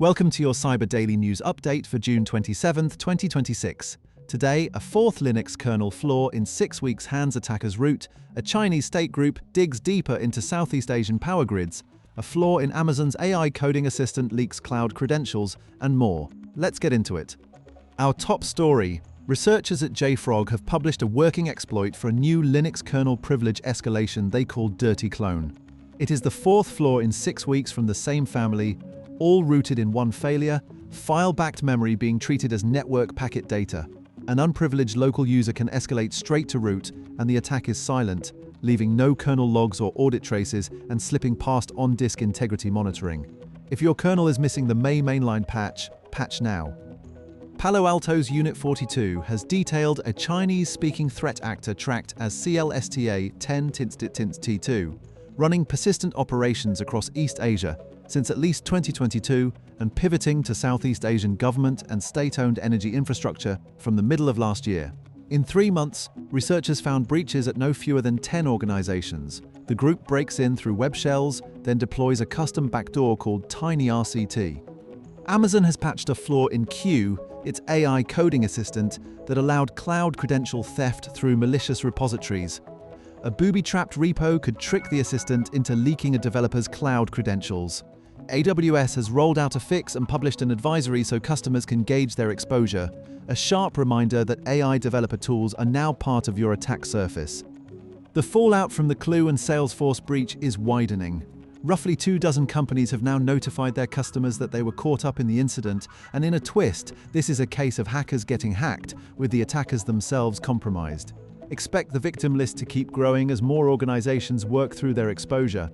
Welcome to your Cyber Daily News Update for June 27, 2026. Today, a fourth Linux kernel flaw in 6 weeks hands attackers root, a Chinese state group digs deeper into Southeast Asian power grids, a flaw in Amazon's AI coding assistant leaks cloud credentials, and more. Let's get into it. Our top story. Researchers at JFrog have published a working exploit for a new Linux kernel privilege escalation they call DirtyClone. It is the fourth flaw in 6 weeks from the same family, all rooted in one failure, file-backed memory being treated as network packet data. An unprivileged local user can escalate straight to root, and the attack is silent, leaving no kernel logs or audit traces and slipping past on-disk integrity monitoring. If your kernel is missing the mainline patch, patch now. Palo Alto's Unit 42 has detailed a Chinese-speaking threat actor tracked as CLSTA 10-T2, running persistent operations across East Asia since at least 2022 and pivoting to Southeast Asian government and state-owned energy infrastructure from the middle of last year. In 3 months, researchers found breaches at no fewer than 10 organizations. The group breaks in through web shells, then deploys a custom backdoor called TinyRCT. Amazon has patched a flaw in Klue, its AI coding assistant, that allowed cloud credential theft through malicious repositories. A booby-trapped repo could trick the assistant into leaking a developer's cloud credentials. AWS has rolled out a fix and published an advisory so customers can gauge their exposure, a sharp reminder that AI developer tools are now part of your attack surface. The fallout from the Klue and Salesforce breach is widening. Roughly 24 companies have now notified their customers that they were caught up in the incident, and in a twist, this is a case of hackers getting hacked, with the attackers themselves compromised. Expect the victim list to keep growing as more organizations work through their exposure.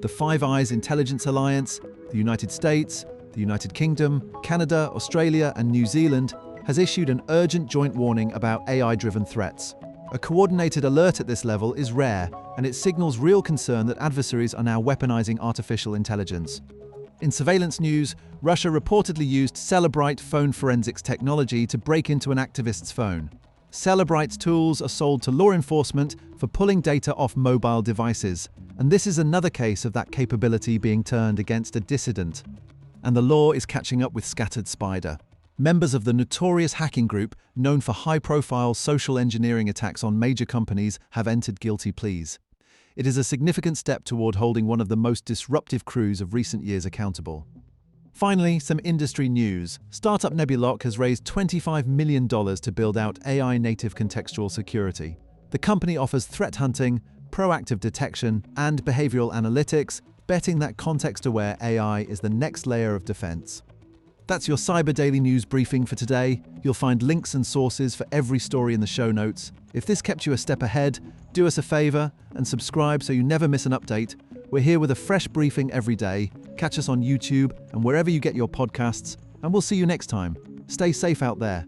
The Five Eyes Intelligence Alliance, the United States, the United Kingdom, Canada, Australia, and New Zealand has issued an urgent joint warning about AI-driven threats. A coordinated alert at this level is rare, and it signals real concern that adversaries are now weaponizing artificial intelligence. In surveillance news, Russia reportedly used Cellebrite phone forensics technology to break into an activist's phone. Cellebrite's tools are sold to law enforcement for pulling data off mobile devices, and this is another case of that capability being turned against a dissident. And the law is catching up with Scattered Spider. Members of the notorious hacking group, known for high-profile social engineering attacks on major companies, have entered guilty pleas. It is a significant step toward holding one of the most disruptive crews of recent years accountable. Finally, some industry news. Startup Nebulock has raised $25 million to build out AI-native contextual security. The company offers threat hunting, proactive detection, and behavioral analytics, betting that context-aware AI is the next layer of defense. That's your Cyber Daily News briefing for today. You'll find links and sources for every story in the show notes. If this kept you a step ahead, do us a favor and subscribe so you never miss an update. We're here with a fresh briefing every day. Catch us on YouTube and wherever you get your podcasts, and we'll see you next time. Stay safe out there.